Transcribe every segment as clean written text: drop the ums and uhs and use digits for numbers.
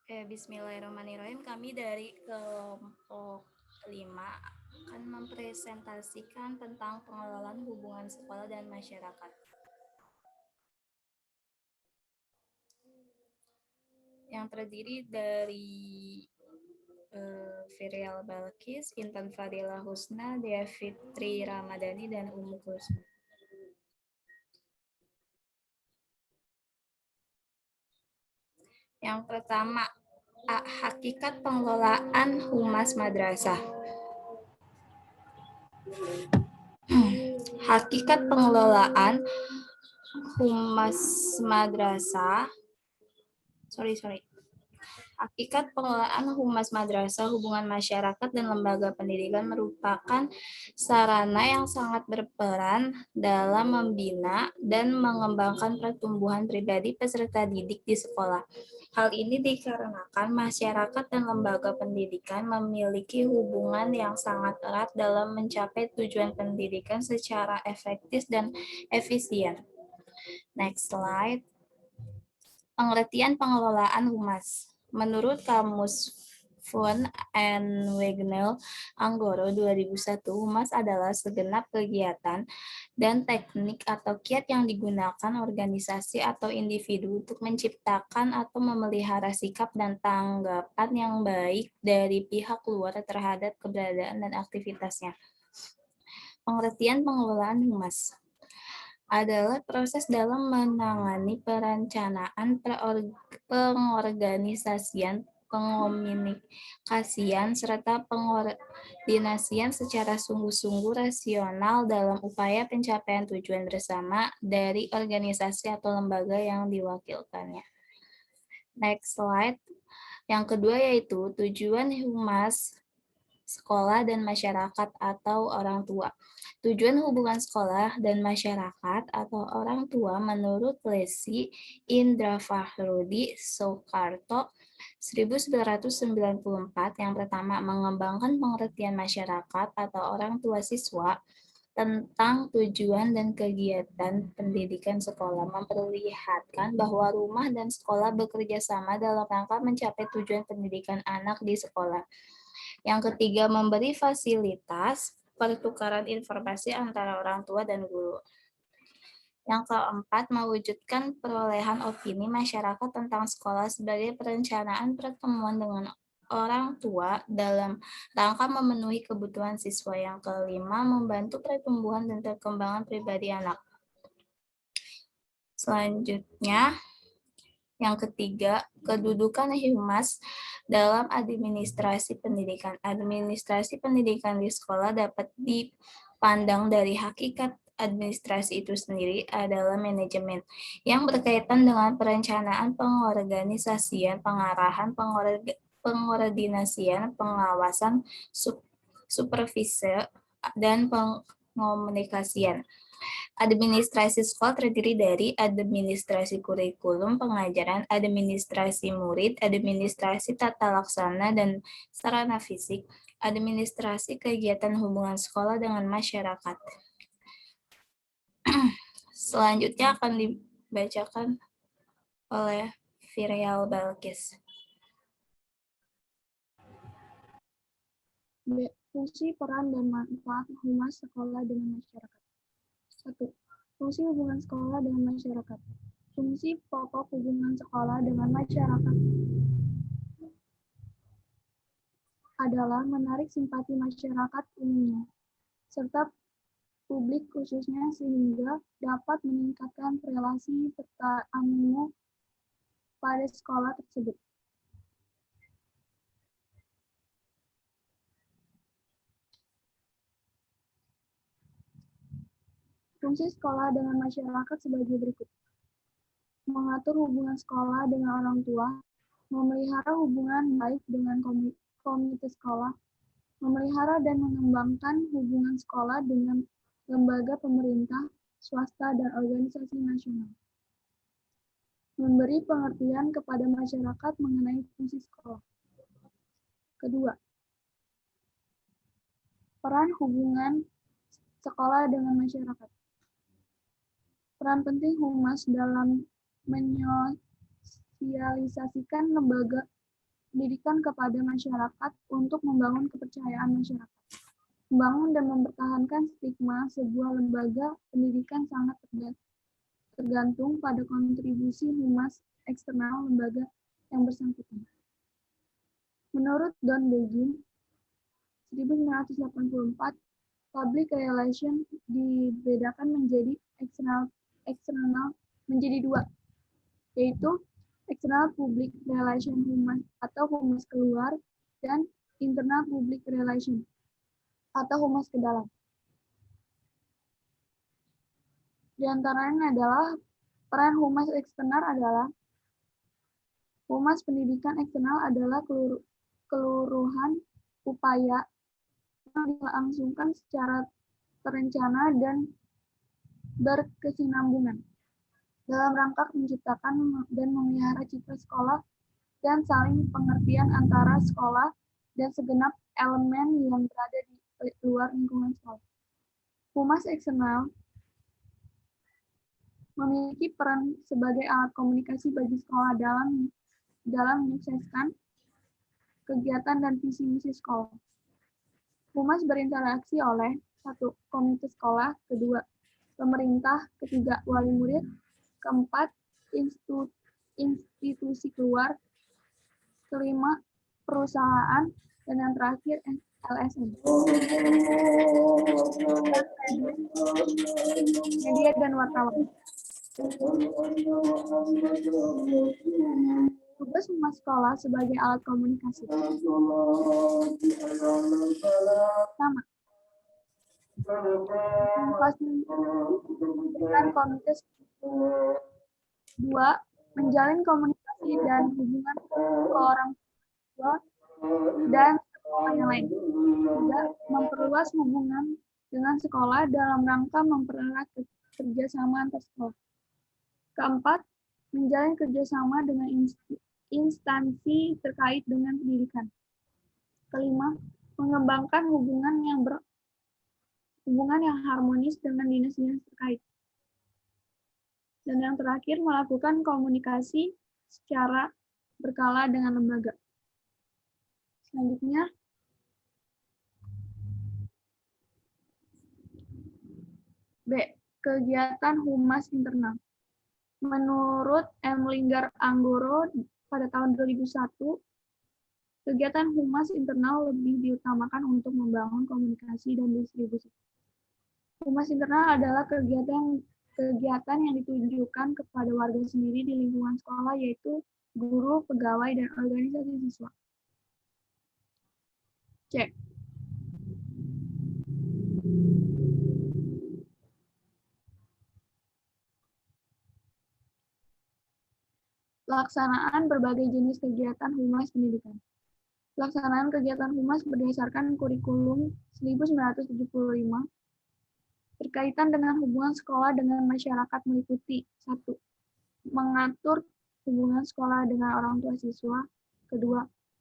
Bismillahirrahmanirrahim. Kami dari kelompok 5 akan mempresentasikan tentang pengelolaan hubungan sekolah dan masyarakat. Yang terdiri dari Firial Balkis, Intan Fadila Husna, Dea Fitri Ramadhani, dan Umu Kulsum. Yang pertama, hakikat pengelolaan humas madrasah. Hakikat pengelolaan humas madrasah. Hakikat pengelolaan humas madrasah, hubungan masyarakat dan lembaga pendidikan merupakan sarana yang sangat berperan dalam membina dan mengembangkan pertumbuhan pribadi peserta didik di sekolah. Hal ini dikarenakan masyarakat dan lembaga pendidikan memiliki hubungan yang sangat erat dalam mencapai tujuan pendidikan secara efektif dan efisien. Next slide. Pengertian pengelolaan humas. Menurut Kamus Von and Wegnell Anggoro 2001, humas adalah segenap kegiatan dan teknik atau kiat yang digunakan organisasi atau individu untuk menciptakan atau memelihara sikap dan tanggapan yang baik dari pihak luar terhadap keberadaan dan aktivitasnya. Pengertian pengelolaan humas adalah proses dalam menangani perencanaan, pengorganisasian, pengomunikasian, serta pengordinasian secara sungguh-sungguh rasional dalam upaya pencapaian tujuan bersama dari organisasi atau lembaga yang diwakilkannya. Next slide. Yang kedua yaitu tujuan humas sekolah dan masyarakat atau orang tua. Tujuan hubungan sekolah dan masyarakat atau orang tua menurut Lesi Indrafahrudi Soekarto 1994 yang pertama mengembangkan pengertian masyarakat atau orang tua siswa tentang tujuan dan kegiatan pendidikan sekolah, memperlihatkan bahwa rumah dan sekolah bekerja sama dalam rangka mencapai tujuan pendidikan anak di sekolah. Yang ketiga, memberi fasilitas pertukaran informasi antara orang tua dan guru. Yang keempat, mewujudkan perolehan opini masyarakat tentang sekolah sebagai perencanaan pertemuan dengan orang tua dalam rangka memenuhi kebutuhan siswa. Yang kelima, membantu pertumbuhan dan perkembangan pribadi anak. Selanjutnya, yang ketiga, kedudukan humas dalam administrasi pendidikan. Administrasi pendidikan di sekolah dapat dipandang dari hakikat administrasi itu sendiri adalah manajemen yang berkaitan dengan perencanaan, pengorganisasian, pengarahan, pengordinasian, pengawasan, supervisi, dan pengomunikasian. Administrasi sekolah terdiri dari administrasi kurikulum, pengajaran, administrasi murid, administrasi tata laksana dan sarana fisik, administrasi kegiatan hubungan sekolah dengan masyarakat. Selanjutnya akan dibacakan oleh Firial Balkis. Fungsi, peran, dan manfaat humas sekolah dengan masyarakat. 1. Fungsi hubungan sekolah dengan masyarakat. Fungsi pokok hubungan sekolah dengan masyarakat adalah menarik simpati masyarakat umumnya, serta publik khususnya sehingga dapat meningkatkan relasi serta animo pada sekolah tersebut. Fungsi sekolah dengan masyarakat sebagai berikut. Mengatur hubungan sekolah dengan orang tua, memelihara hubungan baik dengan komite sekolah, memelihara dan mengembangkan hubungan sekolah dengan lembaga pemerintah, swasta, dan organisasi nasional. Memberi pengertian kepada masyarakat mengenai fungsi sekolah. Kedua, peran hubungan sekolah dengan masyarakat. Peran penting humas dalam menyosialisasikan lembaga pendidikan kepada masyarakat untuk membangun kepercayaan masyarakat. Membangun dan mempertahankan stigma sebuah lembaga pendidikan sangat tergantung pada kontribusi humas eksternal lembaga yang bersangkutan. Menurut Don Begin, 1984, public relation dibedakan menjadi eksternal menjadi dua, yaitu external public relation humas atau humas keluar dan internal public relation atau humas ke dalam. Di antaranya adalah peran humas eksternal adalah humas pendidikan eksternal adalah keluruhan upaya yang dilangsungkan secara terencana dan berkesinambungan dalam rangka menciptakan dan memelihara citra sekolah dan saling pengertian antara sekolah dan segenap elemen yang berada di luar lingkungan sekolah. Humas eksternal memiliki peran sebagai alat komunikasi bagi sekolah dalam menyukseskan kegiatan dan visi misi sekolah. Humas berinteraksi oleh 1. Komite sekolah, 2. Pemerintah, 3. Wali murid, 4. Institusi keluar, 5. Perusahaan, dan yang terakhir LSM. Media dan wartawan. Tugas humas sekolah sebagai alat komunikasi. Sama. Memfasilitasi komite. 2. Menjalin komunikasi dan hubungan ke orang tua dan sekolah yang lain. 3. Memperluas hubungan dengan sekolah dalam rangka mempererat kerjasama antar sekolah. 4. Menjalin kerjasama dengan instansi terkait dengan pendidikan. 5. Mengembangkan hubungan yang harmonis dengan dinas-dinas terkait. Dan yang terakhir, melakukan komunikasi secara berkala dengan lembaga. Selanjutnya, B. Kegiatan humas internal. Menurut M. Linggar Anggoro pada tahun 2001, kegiatan humas internal lebih diutamakan untuk membangun komunikasi dan distribusi. Humas internal adalah kegiatan yang ditujukan kepada warga sendiri di lingkungan sekolah, yaitu guru, pegawai, dan organisasi siswa. C. Pelaksanaan berbagai jenis kegiatan humas pendidikan. Pelaksanaan kegiatan humas berdasarkan kurikulum 1975 berkaitan dengan hubungan sekolah dengan masyarakat meliputi 1. Mengatur hubungan sekolah dengan orang tua siswa. 2.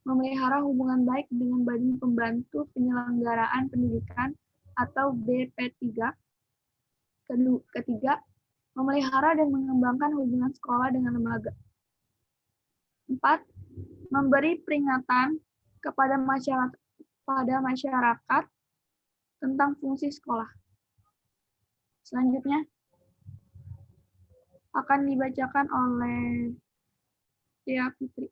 Memelihara hubungan baik dengan Badan Pembantu Penyelenggaraan Pendidikan atau BP3. 3. Memelihara dan mengembangkan hubungan sekolah dengan lembaga. 4. Memberi peringatan kepada masyarakat tentang fungsi sekolah. Selanjutnya akan dibacakan oleh Tia Fitri.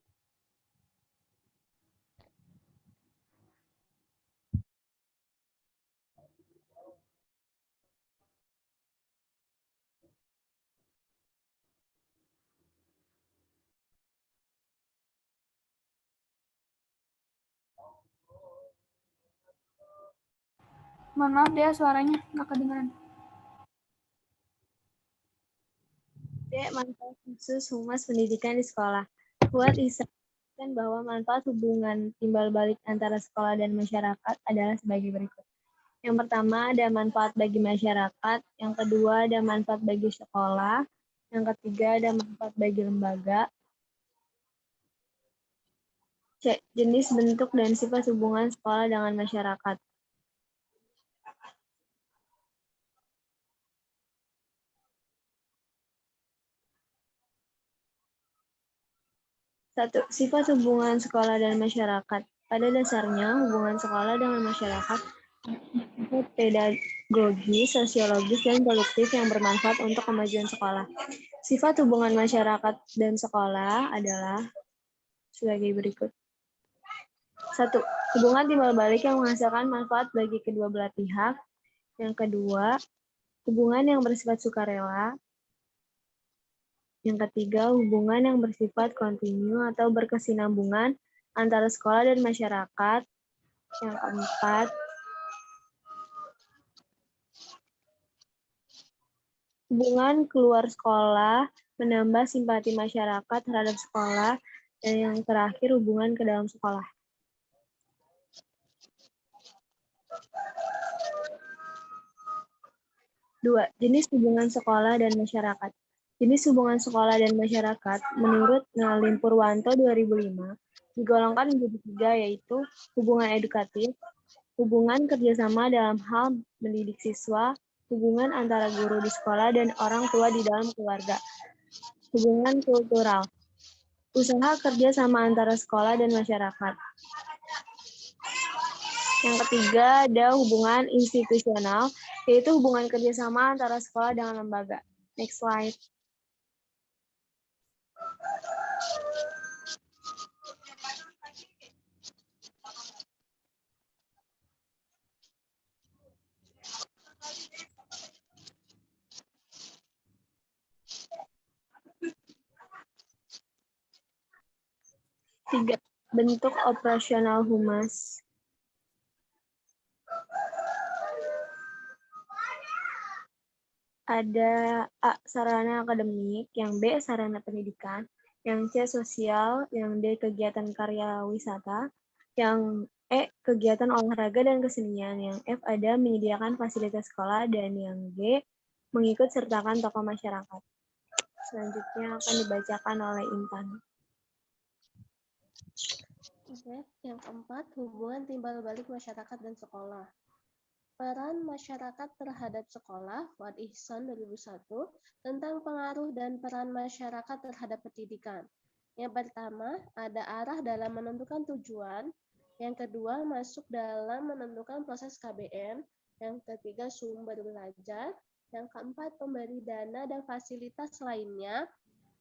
Mohon maaf Dia, suaranya nggak kedengaran. Manfaat khusus humas pendidikan di sekolah. Buat disampaikan bahwa manfaat hubungan timbal balik antara sekolah dan masyarakat adalah sebagai berikut. Yang pertama, ada manfaat bagi masyarakat. Yang kedua, ada manfaat bagi sekolah. Yang ketiga, ada manfaat bagi lembaga. C. Jenis, bentuk, dan sifat hubungan sekolah dengan masyarakat. 1. Sifat hubungan sekolah dan masyarakat. Pada dasarnya, hubungan sekolah dengan masyarakat pedagogi, sosiologis, dan produktif yang bermanfaat untuk kemajuan sekolah. Sifat hubungan masyarakat dan sekolah adalah sebagai berikut. 1. Hubungan timbal balik yang menghasilkan manfaat bagi kedua belah pihak. Yang kedua, hubungan yang bersifat sukarela. Yang ketiga, hubungan yang bersifat kontinu atau berkesinambungan antara sekolah dan masyarakat. Yang keempat, hubungan keluar sekolah menambah simpati masyarakat terhadap sekolah. Dan yang terakhir, hubungan ke dalam sekolah. Dua, jenis hubungan sekolah dan masyarakat. Jenis hubungan sekolah dan masyarakat menurut Ngalim Purwanto 2005 digolongkan menjadi 3, yaitu hubungan edukatif, hubungan kerjasama dalam hal mendidik siswa, hubungan antara guru di sekolah dan orang tua di dalam keluarga, hubungan kultural, usaha kerja sama antara sekolah dan masyarakat. Yang ketiga ada hubungan institusional, yaitu hubungan kerjasama antara sekolah dengan lembaga. Next slide. Tiga, bentuk operasional humas. Ada A, sarana akademik, yang B, sarana pendidikan, yang C, sosial, yang D, kegiatan karya wisata, yang E, kegiatan olahraga dan kesenian, yang F, ada menyediakan fasilitas sekolah, dan yang G, mengikut sertakan tokoh masyarakat. Selanjutnya akan dibacakan oleh Intan. Oke, yang keempat, hubungan timbal balik masyarakat dan sekolah. Peran masyarakat terhadap sekolah, Fuad Ihsan 2001, tentang pengaruh dan peran masyarakat terhadap pendidikan. Yang pertama, ada arah dalam menentukan tujuan. Yang kedua, masuk dalam menentukan proses KBM. Yang ketiga, sumber belajar. Yang keempat, pemberi dana dan fasilitas lainnya.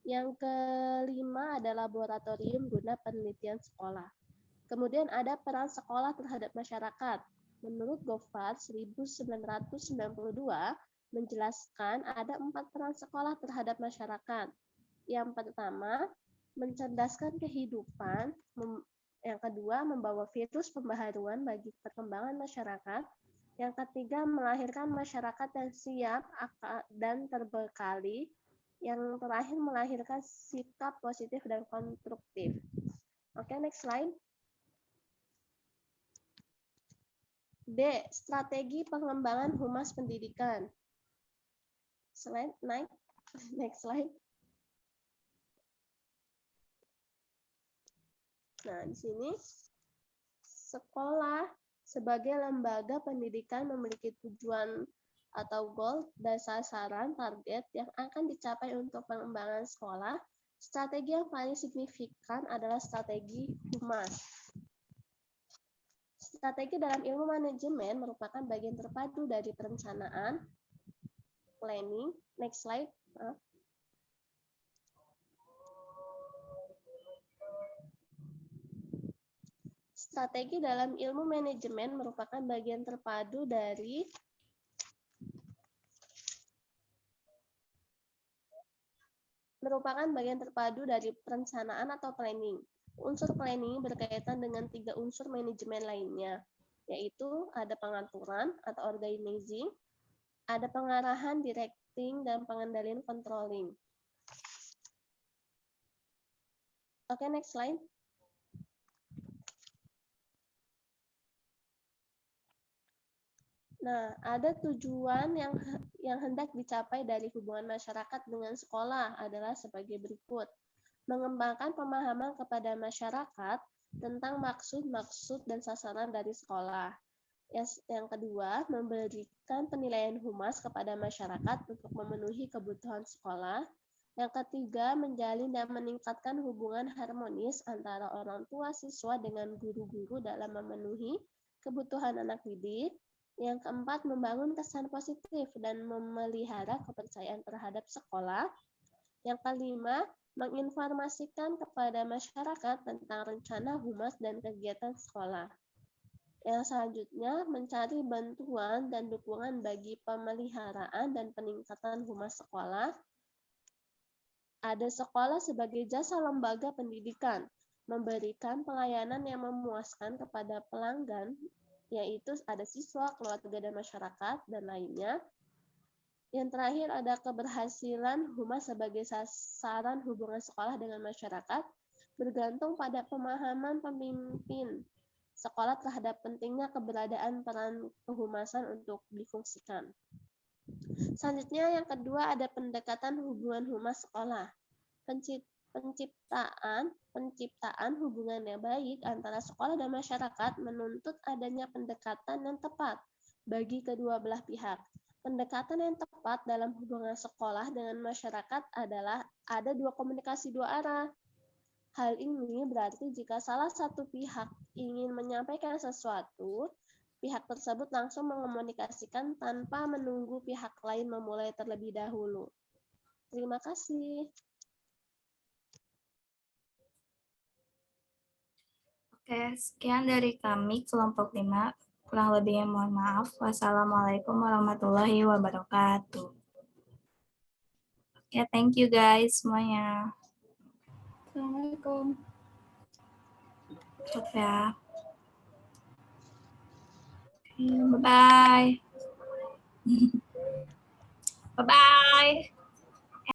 Yang kelima ada laboratorium guna penelitian sekolah. Kemudian ada peran sekolah terhadap masyarakat. Menurut Gofar 1992 menjelaskan ada 4 peran sekolah terhadap masyarakat. Yang pertama, mencerdaskan kehidupan. Yang kedua, membawa virus pembaharuan bagi perkembangan masyarakat. Yang ketiga, melahirkan masyarakat yang siap dan terbekali. Yang terakhir, melahirkan sikap positif dan konstruktif. Oke, next slide. D. Strategi pengembangan humas pendidikan. Slide, naik. Next slide. Nah, di sini sekolah sebagai lembaga pendidikan memiliki tujuan atau goal dan sasaran target yang akan dicapai untuk pengembangan sekolah. Strategi yang paling signifikan adalah strategi humas. Strategi dalam ilmu manajemen merupakan bagian terpadu dari perencanaan, planning. Next slide. Strategi dalam ilmu manajemen merupakan bagian terpadu dari perencanaan atau planning. Unsur planning berkaitan dengan 3 unsur manajemen lainnya, yaitu ada pengaturan atau organizing, ada pengarahan, directing, dan pengendalian, controlling. Oke, next slide. Nah, ada tujuan yang hendak dicapai dari hubungan masyarakat dengan sekolah adalah sebagai berikut. Mengembangkan pemahaman kepada masyarakat tentang maksud-maksud dan sasaran dari sekolah. Yang kedua, memberikan penilaian humas kepada masyarakat untuk memenuhi kebutuhan sekolah. Yang ketiga, menjalin dan meningkatkan hubungan harmonis antara orang tua siswa dengan guru-guru dalam memenuhi kebutuhan anak didik. Yang keempat, membangun kesan positif dan memelihara kepercayaan terhadap sekolah. Yang kelima, menginformasikan kepada masyarakat tentang rencana humas dan kegiatan sekolah. Yang selanjutnya, mencari bantuan dan dukungan bagi pemeliharaan dan peningkatan humas sekolah. Ada sekolah sebagai jasa lembaga pendidikan, memberikan pelayanan yang memuaskan kepada pelanggan, yaitu ada siswa, keluarga, dan masyarakat, dan lainnya. Yang terakhir ada keberhasilan humas sebagai sasaran hubungan sekolah dengan masyarakat, bergantung pada pemahaman pemimpin sekolah terhadap pentingnya keberadaan peran kehumasan untuk difungsikan. Selanjutnya yang kedua ada pendekatan hubungan humas sekolah. Penciptaan hubungan yang baik antara sekolah dan masyarakat menuntut adanya pendekatan yang tepat bagi kedua belah pihak. Pendekatan yang tepat dalam hubungan sekolah dengan masyarakat adalah ada komunikasi dua arah. Hal ini berarti jika salah satu pihak ingin menyampaikan sesuatu, pihak tersebut langsung mengomunikasikan tanpa menunggu pihak lain memulai terlebih dahulu. Terima kasih. Oke, sekian dari kami kelompok 5. Kurang lebihnya mohon maaf. Wassalamualaikum warahmatullahi wabarakatuh. Oke, thank you guys semuanya. Assalamualaikum. Stop ya. Oke, bye-bye. Bye-bye.